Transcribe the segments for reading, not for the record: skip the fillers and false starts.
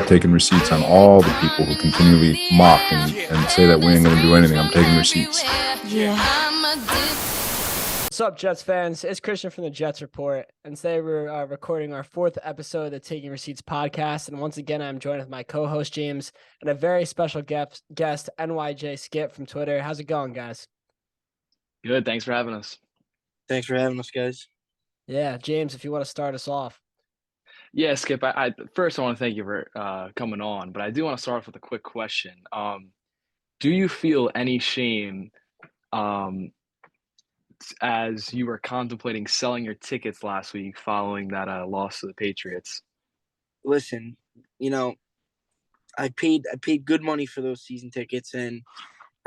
taking receipts on all the people who continually mock and say that we ain't going to do anything. I'm taking receipts. What's up, Jets fans? It's Christian from the Jets Report, and today we're recording our fourth episode of the Taking Receipts podcast. And once again, I'm joined with my co-host James and a very special guest, NYJ Skip from Twitter. How's it going, guys? Good. Thanks for having us. Thanks for having us, guys. Yeah, James, if you want to start us off. Yeah, Skip. I first I want to thank you for coming on, but I do want to start off with a quick question. Do you feel any shame as you were contemplating selling your tickets last week following that loss to the Patriots? Listen, I paid good money for those season tickets, and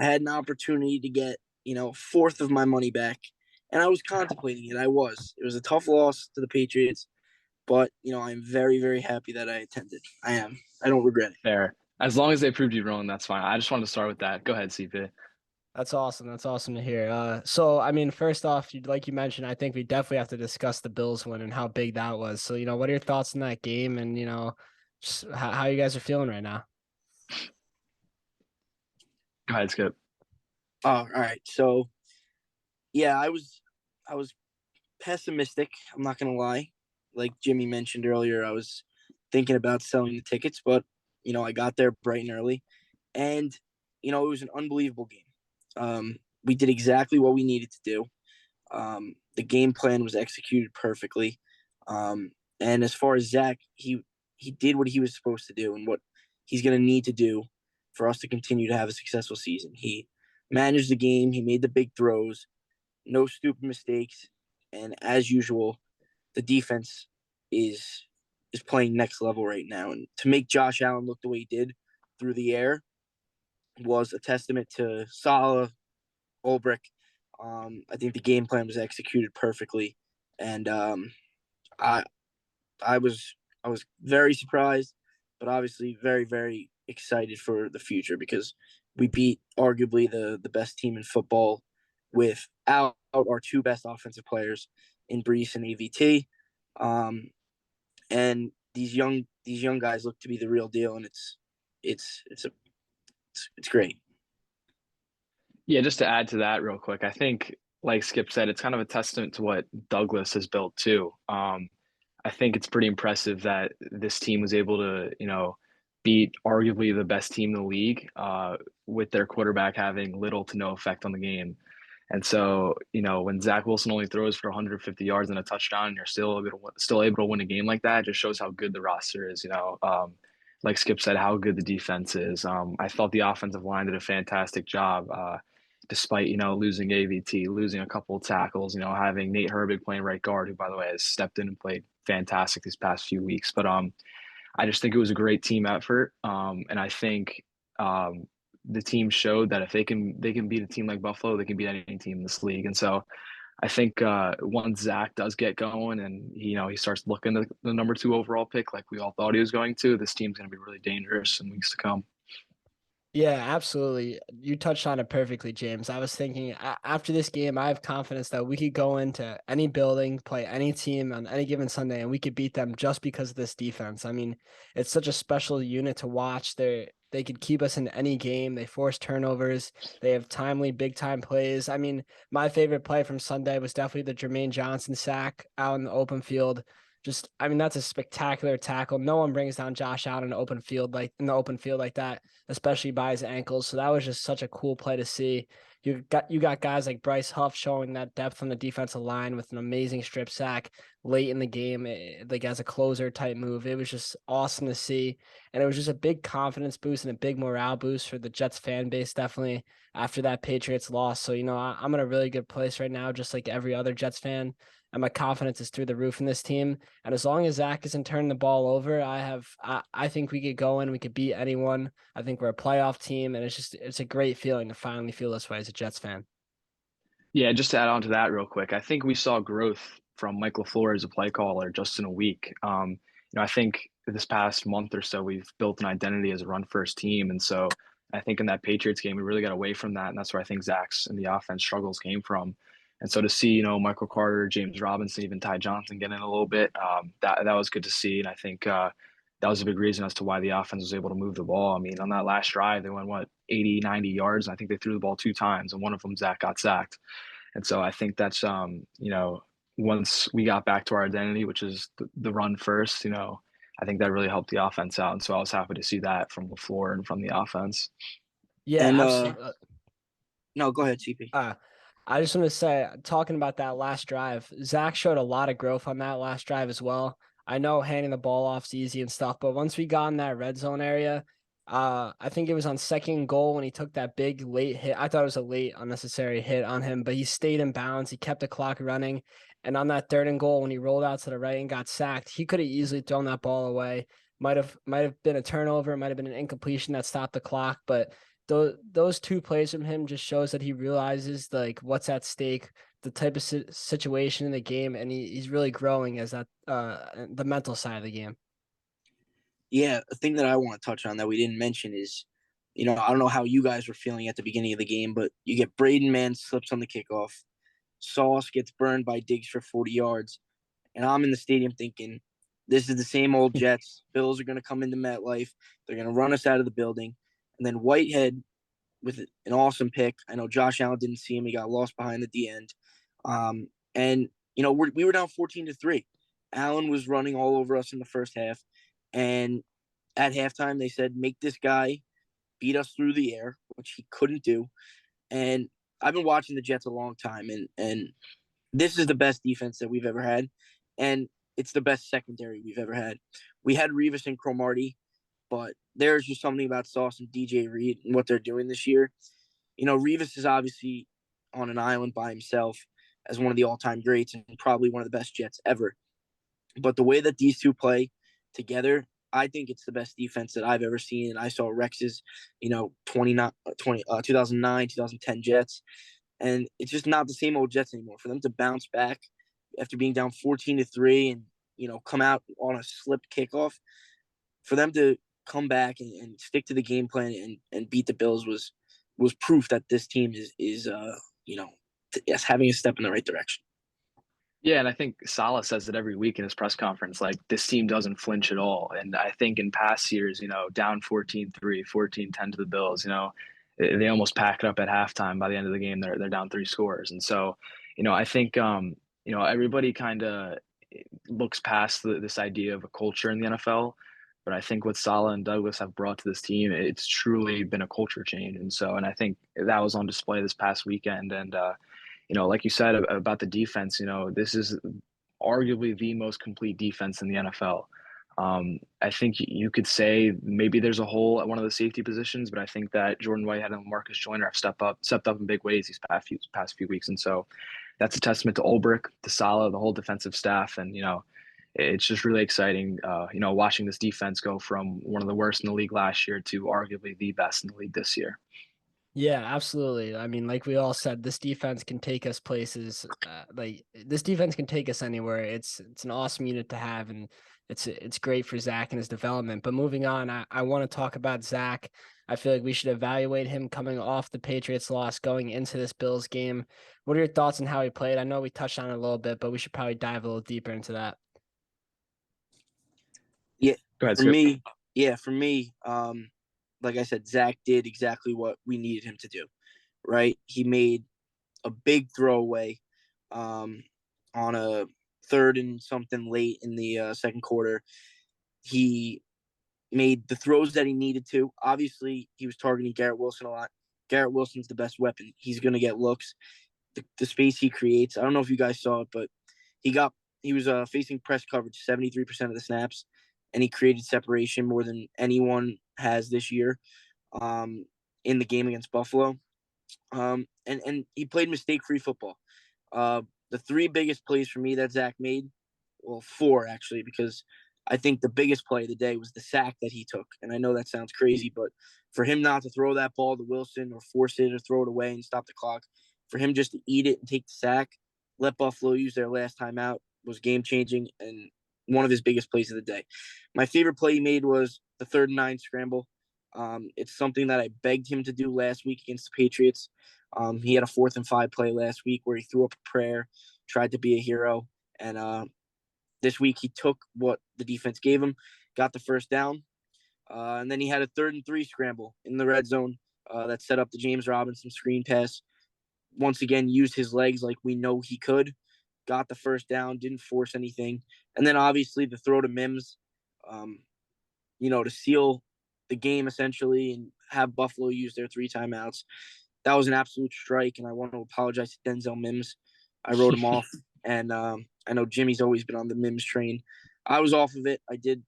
I had an opportunity to get a fourth of my money back, and I was contemplating it. It was a tough loss to the Patriots, but I'm very, very happy that I attended. I don't regret it. Fair. As long as they proved you wrong, that's fine. I just wanted to start with that. Go ahead, CP. That's awesome. That's awesome to hear. So, I mean, first off, like you mentioned, I think we definitely have to discuss the Bills win and how big that was. So, what are your thoughts on that game and, just how you guys are feeling right now? Go ahead, Skip. Oh, all right. So, yeah, I was pessimistic. I'm not going to lie. Like Jimmy mentioned earlier, I was thinking about selling the tickets, but, I got there bright and early. And, it was an unbelievable game. We did exactly what we needed to do. The game plan was executed perfectly. And as far as Zach, he did what he was supposed to do and what he's going to need to do for us to continue to have a successful season. He managed the game. He made the big throws, no stupid mistakes. And as usual, the defense is playing next level right now. And to make Josh Allen look the way he did through the air was a testament to Saleh, Ulbrich. I think the game plan was executed perfectly, and I was very surprised, but obviously very, very excited for the future because we beat arguably the best team in football without our two best offensive players in Brees and AVT, and these young guys look to be the real deal, and it's great. Yeah, just to add to that real quick, I think, like Skip said, it's kind of a testament to what Douglas has built too. I think it's pretty impressive that this team was able to, beat arguably the best team in the league with their quarterback having little to no effect on the game. And so, when Zach Wilson only throws for 150 yards and a touchdown, and you're still able to win a game like that, it just shows how good the roster is. Like Skip said, how good the defense is. I thought the offensive line did a fantastic job, despite losing AVT, losing a couple of tackles. Having Nate Herbig playing right guard, who by the way has stepped in and played fantastic these past few weeks. But I just think it was a great team effort, and I think the team showed that if they can beat a team like Buffalo, they can beat any team in this league. And so I think once Zach does get going and he starts looking at the number 2 overall pick like we all thought he was going to, this team's going to be really dangerous in weeks to come. Yeah, absolutely. You touched on it perfectly, James. I was thinking after this game, I have confidence that we could go into any building, play any team on any given Sunday, and we could beat them just because of this defense. I mean, it's such a special unit to watch. They could keep us in any game. They force turnovers. They have timely, big-time plays. I mean, my favorite play from Sunday was definitely the Jermaine Johnson sack out in the open field. That's a spectacular tackle. No one brings down Josh Allen in the open field like that, especially by his ankles. So that was just such a cool play to see. You got guys like Bryce Huff showing that depth on the defensive line with an amazing strip sack late in the game, like as a closer type move. It was just awesome to see, and it was just a big confidence boost and a big morale boost for the Jets fan base, definitely after that Patriots loss. So I'm in a really good place right now, just like every other Jets fan. And my confidence is through the roof in this team. And as long as Zach isn't turning the ball over, I think we could go in, we could beat anyone. I think we're a playoff team, and it's a great feeling to finally feel this way as a Jets fan. Yeah, just to add on to that real quick, I think we saw growth from Mike LaFleur as a play caller just in a week. I think this past month or so we've built an identity as a run-first team, and so I think in that Patriots game we really got away from that, and that's where I think Zach's and the offense struggles came from. And so to see, Michael Carter, James Robinson, even Ty Johnson get in a little bit, that was good to see. And I think that was a big reason as to why the offense was able to move the ball. I mean, on that last drive, they went 80, 90 yards, and I think they threw the ball 2 times, and one of them Zach got sacked. And so I think that's once we got back to our identity, which is the run first, I think that really helped the offense out. And so I was happy to see that from the floor and from the offense. Yeah, And absolutely. no, go ahead, CP. I just want to say, talking about that last drive, Zach showed a lot of growth on that last drive as well. I know handing the ball off is easy and stuff, but once we got in that red zone area, I think it was on second goal when he took that big late hit. I thought it was a late unnecessary hit on him, but he stayed in bounds. He kept the clock running. And on that third and goal, when he rolled out to the right and got sacked, he could have easily thrown that ball away. Might have been a turnover, might have been an incompletion that stopped the clock, but those two plays from him just shows that he realizes like what's at stake, the type of situation in the game, and he's really growing as that the mental side of the game. Yeah, a thing that I want to touch on that we didn't mention is, I don't know how you guys were feeling at the beginning of the game, but you get Braden Mann slips on the kickoff, Sauce gets burned by Diggs for 40 yards, and I'm in the stadium thinking, this is the same old Jets. Bills are going to come into MetLife. They're going to run us out of the building. And then Whitehead with an awesome pick. I know Josh Allen didn't see him. He got lost behind at the end. And we were down 14-3. Allen was running all over us in the first half. And at halftime, they said, make this guy beat us through the air, which he couldn't do. And I've been watching the Jets a long time, and this is the best defense that we've ever had. And it's the best secondary we've ever had. We had Revis and Cromartie, but there's just something about Sauce and DJ Reed and what they're doing this year. Revis is obviously on an island by himself as one of the all-time greats and probably one of the best Jets ever. But the way that these two play together, I think it's the best defense that I've ever seen. And I saw Rex's, 2009, 2010 Jets. And it's just not the same old Jets anymore. For them to bounce back after being down 14-3 and, come out on a slipped kickoff, for them to come back and stick to the game plan and beat the Bills was proof that this team is having a step in the right direction. Yeah, and I think Saleh says it every week in his press conference, like this team doesn't flinch at all. And I think in past years, down 14-3, 14-10 to the Bills, they almost pack it up at halftime. By the end of the game, they're down 3 scores. And so, I think everybody kind of looks past this idea of a culture in the NFL. But I think what Saleh and Douglas have brought to this team, it's truly been a culture change. And I think that was on display this past weekend. And like you said about the defense, this is arguably the most complete defense in the NFL. I think you could say maybe there's a hole at one of the safety positions, but I think that Jordan Whitehead and Marcus Joyner have stepped up in big ways these past few weeks. And so that's a testament to Ulbrich, to Saleh, the whole defensive staff. And, it's just really exciting, watching this defense go from one of the worst in the league last year to arguably the best in the league this year. Yeah, absolutely. I mean, like we all said, this defense can take us places. This defense can take us anywhere. It's an awesome unit to have, and it's great for Zach and his development. But moving on, I want to talk about Zach. I feel like we should evaluate him coming off the Patriots loss, going into this Bills game. What are your thoughts on how he played? I know we touched on it a little bit, but we should probably dive a little deeper into that. Yeah, Go ahead, for me, like I said, Zach did exactly what we needed him to do, right? He made a big throwaway on a 3rd and something late in the second quarter. He made the throws that he needed to. Obviously, he was targeting Garrett Wilson a lot. Garrett Wilson's the best weapon. He's going to get looks. The space he creates, I don't know if you guys saw it, but he was facing press coverage 73% of the snaps, and he created separation more than anyone has this year in the game against Buffalo. And he played mistake-free football. The 3 biggest plays for me that Zach made, well, 4 actually, because I think the biggest play of the day was the sack that he took. And I know that sounds crazy, but for him not to throw that ball to Wilson or force it or throw it away and stop the clock, for him just to eat it and take the sack, let Buffalo use their last time out, was game-changing and one of his biggest plays of the day. My favorite play he made was the 3rd and 9 scramble. It's something that I begged him to do last week against the Patriots. He had a 4th and 5 play last week where he threw up a prayer, tried to be a hero. And this week he took what the defense gave him got the first down. And then he had a 3rd and 3 scramble in the red zone that set up the James Robinson screen pass. Once again, used his legs like we know he could. Got the first down, didn't force anything. And then obviously the throw to Mims, to seal the game essentially and have Buffalo use their 3 timeouts. That was an absolute strike, and I want to apologize to Denzel Mims. I wrote him off, and I know Jimmy's always been on the Mims train. I was off of it. I did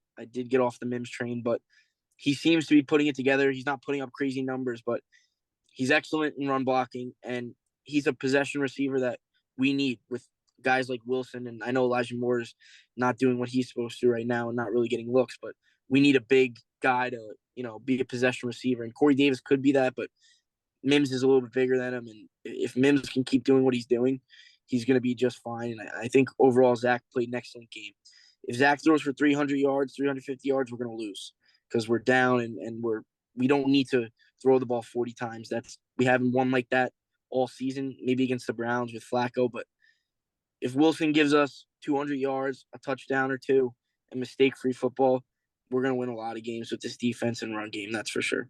get off the Mims train, but he seems to be putting it together. He's not putting up crazy numbers, but he's excellent in run blocking, and he's a possession receiver that we need with guys like Wilson. And I know Elijah Moore is not doing what he's supposed to right now and not really getting looks, but we need a big guy to, be a possession receiver. And Corey Davis could be that, but Mims is a little bit bigger than him. And if Mims can keep doing what he's doing, he's going to be just fine. And I think overall, Zach played an excellent game. If Zach throws for 300 yards, 350 yards, we're going to lose because we're down and we don't need to throw the ball 40 times. We haven't won like that all season, maybe against the Browns with Flacco. But if Wilson gives us 200 yards, a touchdown or two, and mistake-free football, we're going to win a lot of games with this defense and run game. That's for sure.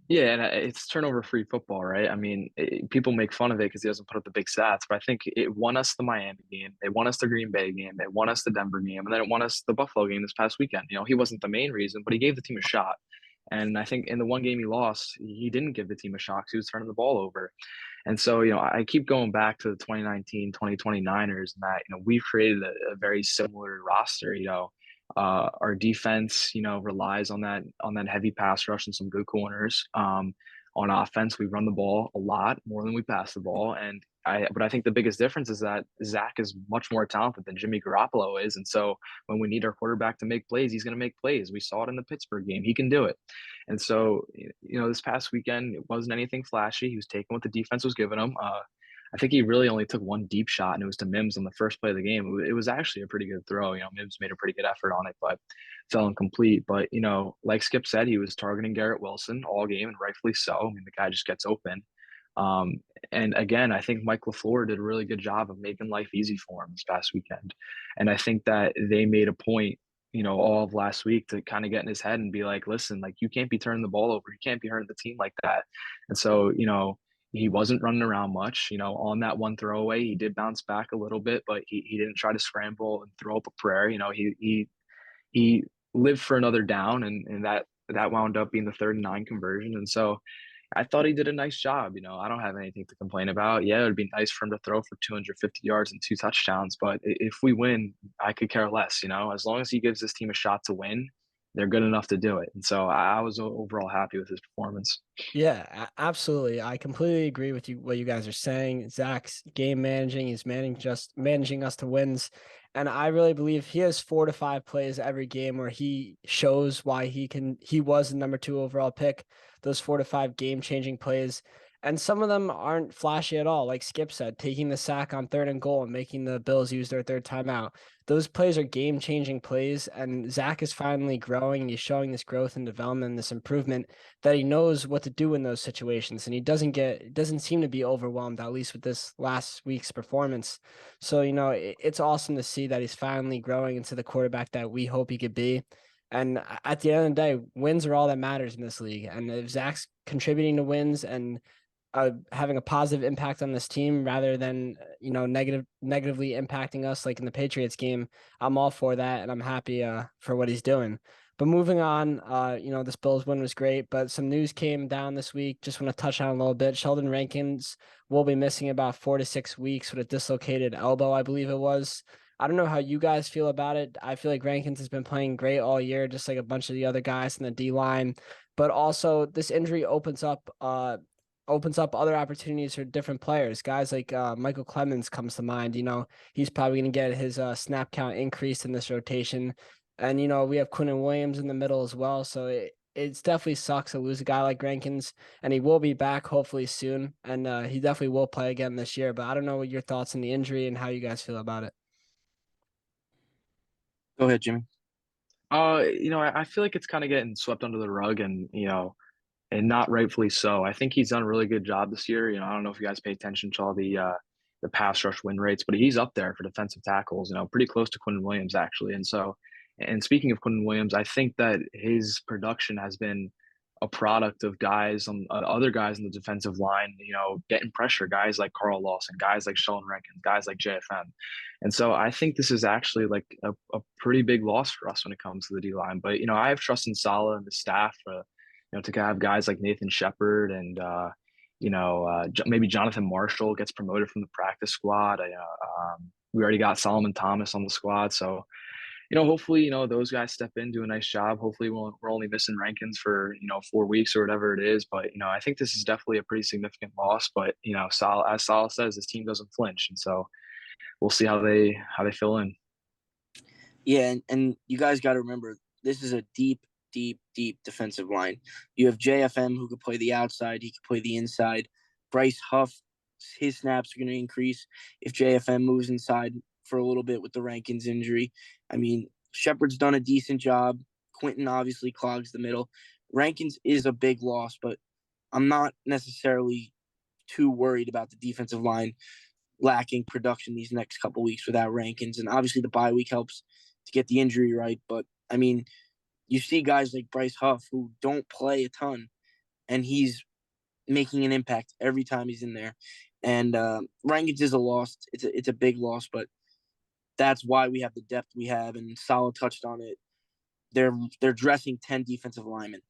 Yeah, and it's turnover-free football, right? I mean, people make fun of it because he doesn't put up the big stats, but I think it won us the Miami game, it won us the Green Bay game, it won us the Denver game, and then it won us the Buffalo game this past weekend. He wasn't the main reason, but he gave the team a shot. And I think in the one game he lost, he didn't give the team a shot because he was turning the ball over. And so, I keep going back to the 2019, 2020 Niners and that, we've created a very similar roster. Our defense, relies on that heavy pass rush and some good corners. On offense, we run the ball a lot more than we pass the ball. But I think the biggest difference is that Zach is much more talented than Jimmy Garoppolo is. And so when we need our quarterback to make plays, he's going to make plays. We saw it in the Pittsburgh game. He can do it. And so, this past weekend, it wasn't anything flashy. He was taking what the defense was giving him. I think he really only took one deep shot, and it was to Mims on the first play of the game. It was actually a pretty good throw. Mims made a pretty good effort on it, but fell incomplete. But, like Skip said, he was targeting Garrett Wilson all game, and rightfully so. I mean, the guy just gets open. And again, I think Mike LaFleur did a really good job of making life easy for him this past weekend. And I think that they made a point, all of last week to kind of get in his head and be like, listen, like, you can't be turning the ball over. You can't be hurting the team like that. And so, he wasn't running around much, on that one throwaway. He did bounce back a little bit, but he didn't try to scramble and throw up a prayer. He lived for another down, and that wound up being the 3rd and 9 conversion. And so I thought he did a nice job. I don't have anything to complain about. Yeah, it would be nice for him to throw for 250 yards and 2 touchdowns, but if we win, I could care less. As long as he gives this team a shot to win, they're good enough to do it. And so I was overall happy with his performance. Yeah, absolutely. I completely agree with you what you guys are saying. Zach's game managing, he's managing us to wins. And I really believe he has 4 to 5 plays every game where he shows why he was the number 2 overall pick. Those 4 to 5 game-changing plays. And some of them aren't flashy at all. Like Skip said, taking the sack on 3rd and goal and making the Bills use their 3rd timeout. Those plays are game-changing plays, and Zach is finally growing. He's showing this growth and development, this improvement that he knows what to do in those situations, and he doesn't seem to be overwhelmed, at least with this last week's performance. So, it's awesome to see that he's finally growing into the quarterback that we hope he could be. And at the end of the day, wins are all that matters in this league. And if Zach's contributing to wins and having a positive impact on this team rather than negatively impacting us like in the Patriots game, I'm all for that, and I'm happy for what he's doing. But moving on, this Bills win was great, but some news came down this week. Just want to touch on a little bit. Sheldon Rankins will be missing about 4 to 6 weeks with a dislocated elbow, I believe it was. I don't know how you guys feel about it. I feel like Rankins has been playing great all year, just like a bunch of the other guys in the D line. But also, this injury opens up other opportunities for different players. Guys like Michael Clemens comes to mind. He's probably going to get his snap count increased in this rotation. And, we have Quinnen Williams in the middle as well. So it definitely sucks to lose a guy like Rankins, and he will be back hopefully soon. And he definitely will play again this year. But I don't know what your thoughts on the injury and how you guys feel about it. Go ahead, Jimmy. I feel like it's kind of getting swept under the rug, and not rightfully so. I think he's done a really good job this year. I don't know if you guys pay attention to all the pass rush win rates, but he's up there for defensive tackles, pretty close to Quinnen Williams actually. And so And speaking of Quentin Williams, I think that his production has been a product of guys on other guys in the defensive line, getting pressure, guys like Carl Lawson, guys like Sheldon Rankins, guys like JFM. And so I think this is actually like a pretty big loss for us when it comes to the D line. But, I have trust in Saleh and the staff, to have guys like Nathan Shepard and, maybe Jonathan Marshall gets promoted from the practice squad. We already got Solomon Thomas on the squad. So, hopefully, those guys step in, do a nice job. Hopefully we're only missing Rankins for, 4 weeks or whatever it is. But, I think this is definitely a pretty significant loss. But, as Saleh says, this team doesn't flinch. And so we'll see how they fill in. Yeah, and you guys got to remember, this is a deep defensive line. You have JFM who could play the outside. He could play the inside. Bryce Huff, his snaps are going to increase if JFM moves inside for a little bit with the Rankins injury. I mean, Shepard's done a decent job. Quentin obviously clogs the middle. Rankins is a big loss, but I'm not necessarily too worried about the defensive line lacking production these next couple weeks without Rankins. And obviously the bye week helps to get the injury right. But, I mean, you see guys like Bryce Huff who don't play a ton, and he's making an impact every time he's in there. And Rankins is a loss. It's a big loss, but that's why we have the depth we have, and Saleh touched on it. They're dressing 10 defensive linemen.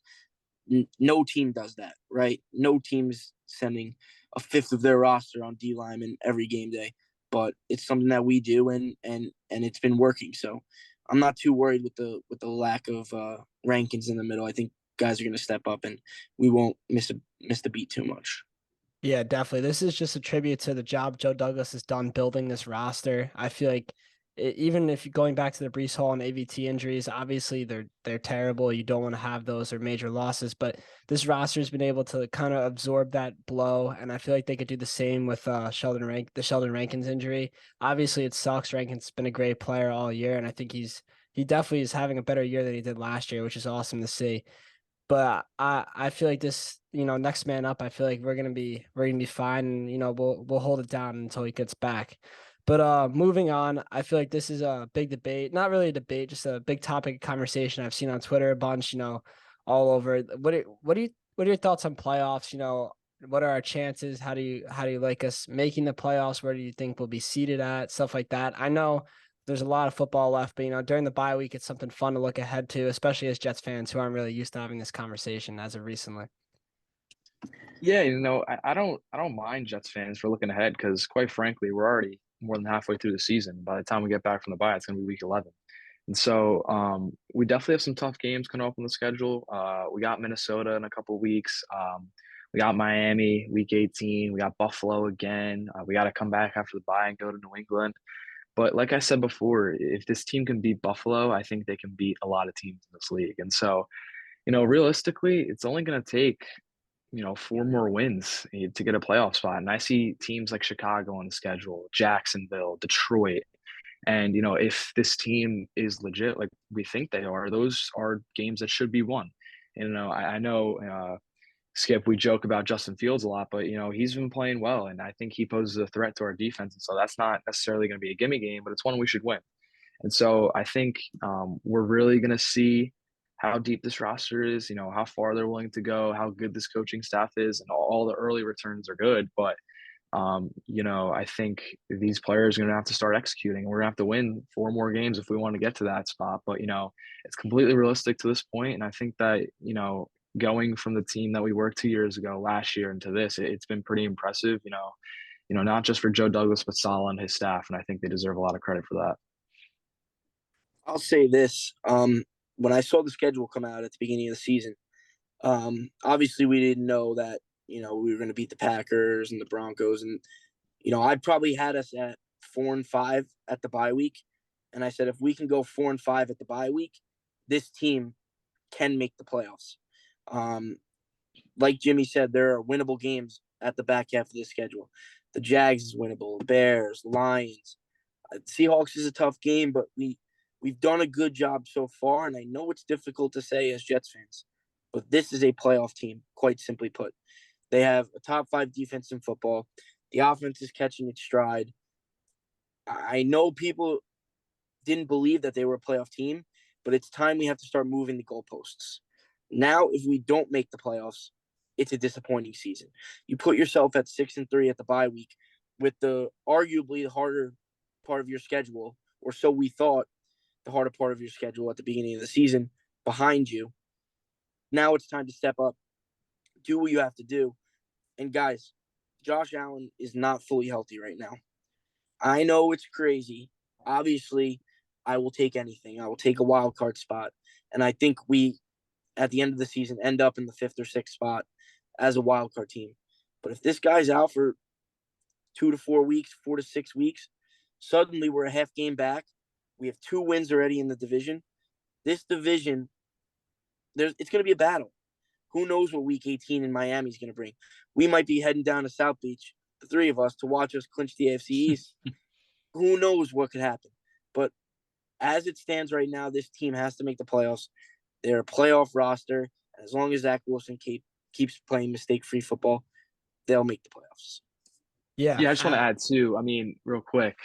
No team does that, right? No team's sending a fifth of their roster on D linemen every game day, but it's something that we do, and it's been working. So I'm not too worried with the lack of Rankins in the middle. I think guys are going to step up, and we won't miss the beat too much. Yeah, definitely. This is just a tribute to the job Joe Douglas has done building this roster. I feel like even if you're going back to the Breece Hall and AVT injuries, obviously they're terrible. You don't want to have those or major losses, but this roster has been able to kind of absorb that blow, and I feel like they could do the same with the Sheldon Rankins injury. Obviously, it sucks. Rankins been a great player all year, and I think he definitely is having a better year than he did last year, which is awesome to see. But I feel like this, next man up, I feel like we're gonna be fine, and we'll hold it down until he gets back. But moving on, I feel like this is a big debate, not really a debate, just a big topic of conversation I've seen on Twitter a bunch, all over. What are your thoughts on playoffs? What are our chances? How do you like us making the playoffs? Where do you think we'll be seated at? Stuff like that. I know there's a lot of football left, but during the bye week, it's something fun to look ahead to, especially as Jets fans who aren't really used to having this conversation as of recently. Yeah, I don't mind Jets fans for looking ahead because, quite frankly, we're already more than halfway through the season. By the time we get back from the bye, it's going to be week 11. And so we definitely have some tough games coming up on the schedule. We got Minnesota in a couple of weeks. We got Miami week 18. We got Buffalo again. We got to come back after the bye and go to New England. But like I said before, if this team can beat Buffalo, I think they can beat a lot of teams in this league. And so, realistically, it's only going to take 4 more wins to get a playoff spot. And I see teams like Chicago on the schedule, Jacksonville, Detroit. And, if this team is legit, like we think they are, those are games that should be won. And, I know, Skip, we joke about Justin Fields a lot, but, he's been playing well. And I think he poses a threat to our defense. And so that's not necessarily going to be a gimme game, but it's one we should win. And so I think we're really going to see how deep this roster is, how far they're willing to go, how good this coaching staff is, and all the early returns are good. But, I think these players are going to have to start executing. We're going to have to win 4 more games if we want to get to that spot. But, it's completely realistic to this point. And I think that, going from the team that we were 2 years ago, last year, into this, it's been pretty impressive, not just for Joe Douglas, but Saleh and his staff. And I think they deserve a lot of credit for that. I'll say this. When I saw the schedule come out at the beginning of the season, obviously we didn't know that, we were going to beat the Packers and the Broncos. And, I probably had us at 4-5 at the bye week. And I said, if we can go 4-5 at the bye week, this team can make the playoffs. Like Jimmy said, there are winnable games at the back half of the schedule. The Jags is winnable, Bears, Lions. Seahawks is a tough game, but we've done a good job so far, and I know it's difficult to say as Jets fans, but this is a playoff team, quite simply put. They have a top 5 defense in football. The offense is catching its stride. I know people didn't believe that they were a playoff team, but it's time we have to start moving the goalposts. Now, if we don't make the playoffs, it's a disappointing season. You put yourself at 6-3 at the bye week with the arguably the harder part of your schedule, or so we thought, the harder part of your schedule at the beginning of the season behind you. Now it's time to step up, do what you have to do. And guys, Josh Allen is not fully healthy right now. I know it's crazy. Obviously, I will take anything. I will take a wild card spot. And I think we, at the end of the season, end up in the 5th or 6th spot as a wild card team. But if this guy's out for 2 to 4 weeks, 4 to 6 weeks, suddenly we're a half game back. We have 2 wins already in the division. This division, it's going to be a battle. Who knows what Week 18 in Miami is going to bring? We might be heading down to South Beach, the 3 of us, to watch us clinch the AFC East. Who knows what could happen? But as it stands right now, this team has to make the playoffs. They're a playoff roster. As long as Zach Wilson keeps playing mistake-free football, they'll make the playoffs. Yeah, I just want to add too. I mean, real quick,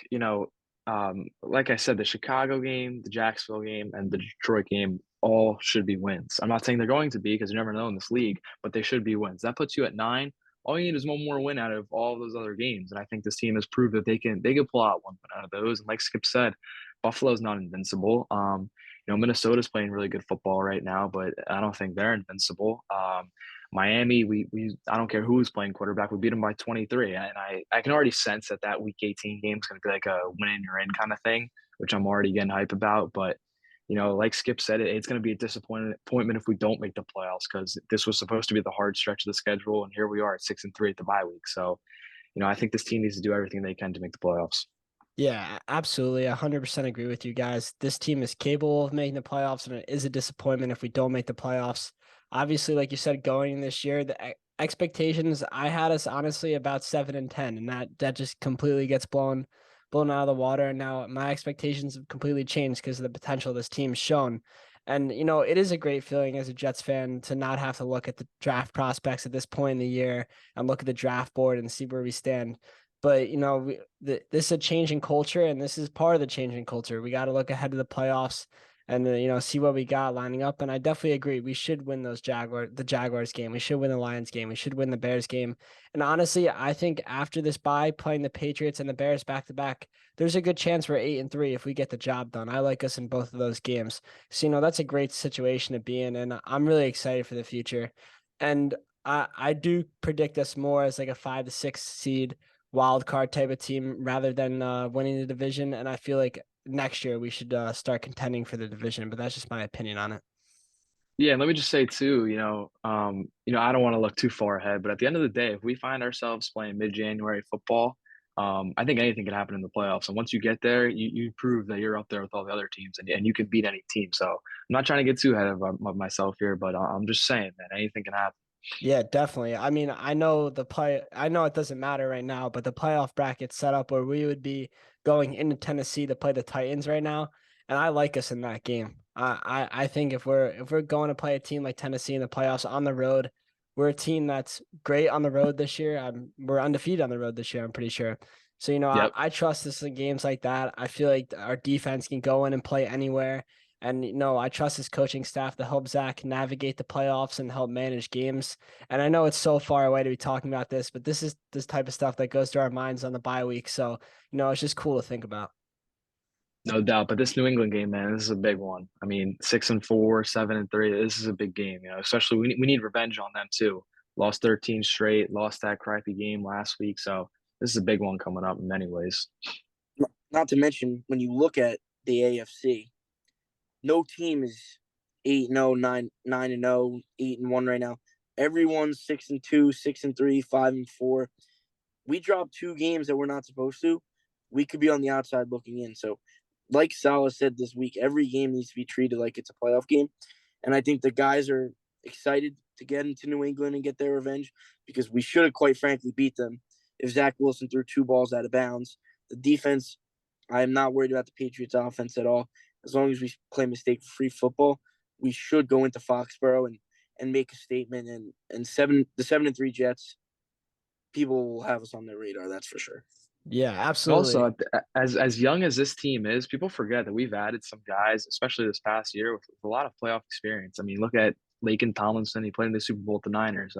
like I said, the Chicago game, the Jacksonville game, and the Detroit game all should be wins. I'm not saying they're going to be because you never know in this league, but they should be wins. That puts you at 9. All you need is one more win out of all of those other games, and I think this team has proved that they can pull out one win out of those. And like Skip said, Buffalo's not invincible. Minnesota's playing really good football right now, but I don't think they're invincible. Miami, we I don't care who's playing quarterback, we beat them by 23, and I can already sense that Week 18 game is going to be like a win and you're in kind of thing, which I'm already getting hype about. But like Skip said, it's going to be a disappointment if we don't make the playoffs because this was supposed to be the hard stretch of the schedule, and here we are at 6-3 at the bye week. So, I think this team needs to do everything they can to make the playoffs. Yeah, absolutely. 100% agree with you guys. This team is capable of making the playoffs, and it is a disappointment if we don't make the playoffs. Obviously, like you said, going this year, the expectations I had us honestly about 7-10, and that just completely gets blown out of the water. And now my expectations have completely changed because of the potential this team's shown. And it is a great feeling as a Jets fan to not have to look at the draft prospects at this point in the year and look at the draft board and see where we stand. But this is a changing culture, and this is part of the changing culture. We got to look ahead to the playoffs and see what we got lining up. And I definitely agree. We should win the Jaguars game. We should win the Lions game. We should win the Bears game. And honestly, I think after this bye, playing the Patriots and the Bears back to back, there's a good chance we're 8-3 if we get the job done. I like us in both of those games. So that's a great situation to be in, and I'm really excited for the future. And I do predict us more as like a 5 to 6 seed wild card type of team rather than winning the division. And I feel like next year we should start contending for the division, but that's just my opinion on it. Yeah, and let me just say too, I don't want to look too far ahead, but at the end of the day, if we find ourselves playing mid-January football, I think anything can happen in the playoffs. And once you get there, you prove that you're up there with all the other teams, and you can beat any team. So I'm not trying to get too ahead of myself here, but I'm just saying that anything can happen. Yeah, definitely. I mean, I know it doesn't matter right now, but the playoff bracket set up where we would be going into Tennessee to play the Titans right now, and I like us in that game. I think if we're going to play a team like Tennessee in the playoffs on the road, we're a team that's great on the road this year. We're undefeated on the road this year, I'm pretty sure. So, Yep. I trust us in games like that. I feel like our defense can go in and play anywhere. And I trust his coaching staff to help Zach navigate the playoffs and help manage games. And I know it's so far away to be talking about this, but this is this type of stuff that goes through our minds on the bye week. So, it's just cool to think about. No doubt. But this New England game, man, this is a big one. I mean, 6-4, 7-3. This is a big game, especially we need revenge on them too. Lost 13 straight, lost that crappy game last week. So this is a big one coming up in many ways. Not to mention, when you look at the AFC, no team is 8-0, 9-0, 8-1 right now. Everyone's 6-2, 6-3, 5-4. We dropped 2 games that we're not supposed to. We could be on the outside looking in. So, like Salah said this week, every game needs to be treated like it's a playoff game. And I think the guys are excited to get into New England and get their revenge because we should have, quite frankly, beat them if Zach Wilson threw 2 balls out of bounds. The defense, I am not worried about the Patriots offense at all. As long as we play mistake-free football, we should go into Foxborough and make a statement. And the 7-3 Jets, people will have us on their radar, that's for sure. Yeah, And absolutely. also, as young as this team is, people forget that we've added some guys, especially this past year, with a lot of playoff experience. I mean, look at Laken Tomlinson. He played in the Super Bowl with the Niners.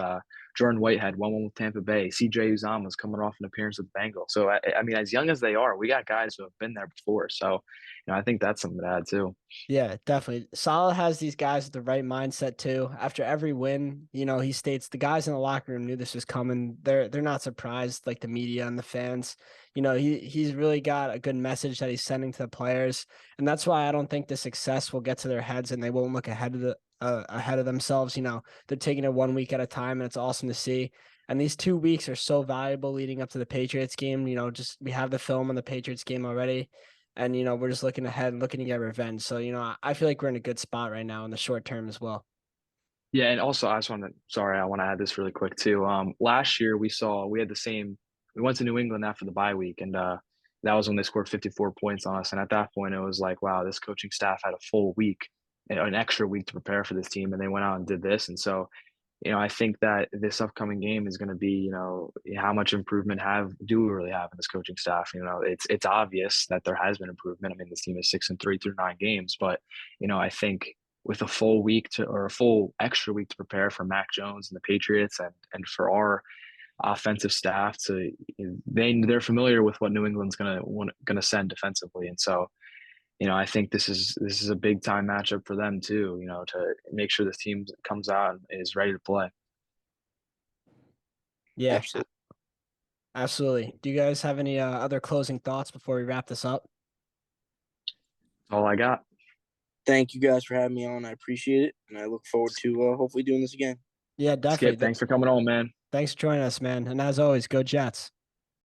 Jordan Whitehead won one with Tampa Bay. C.J. Uzomah was coming off an appearance with the Bengals. So, I mean, as young as they are, we got guys who have been there before. So, I think that's something to add too. Yeah, definitely. Saleh has these guys with the right mindset too. After every win, he states the guys in the locker room knew this was coming. They're not surprised like the media and the fans. He's really got a good message that he's sending to the players, and that's why I don't think the success will get to their heads and they won't look ahead of themselves. They're taking it 1 week at a time, and it's awesome to see. And these 2 weeks are so valuable leading up to the Patriots game. Just we have the film on the Patriots game already. And, we're just looking ahead and looking to get revenge. So, I feel like we're in a good spot right now in the short term as well. Yeah, and also I want to add this really quick too. Last year we had the same. We went to New England after the bye week, and that was when they scored 54 points on us. And at that point, it was like, wow, this coaching staff had a full week, an extra week to prepare for this team, and they went out and did this. And so, I think that this upcoming game is going to be, how much improvement do we really have in this coaching staff? It's obvious that there has been improvement. I mean, this team is 6-3 through 9 games, but I think with a full week or a full extra week to prepare for Mac Jones and the Patriots and for our offensive staff they're familiar with what New England's gonna send defensively, and so I think this is a big time matchup for them too. To make sure this team comes out and is ready to play. Yeah, Absolutely. absolutely. Do you guys have any other closing thoughts before we wrap this up? That's all I got. Thank you guys for having me on. I appreciate it, and I look forward to hopefully doing this again. Yeah, definitely. Skip, thanks for coming on, man. Thanks for joining us, man. And as always, go Jets.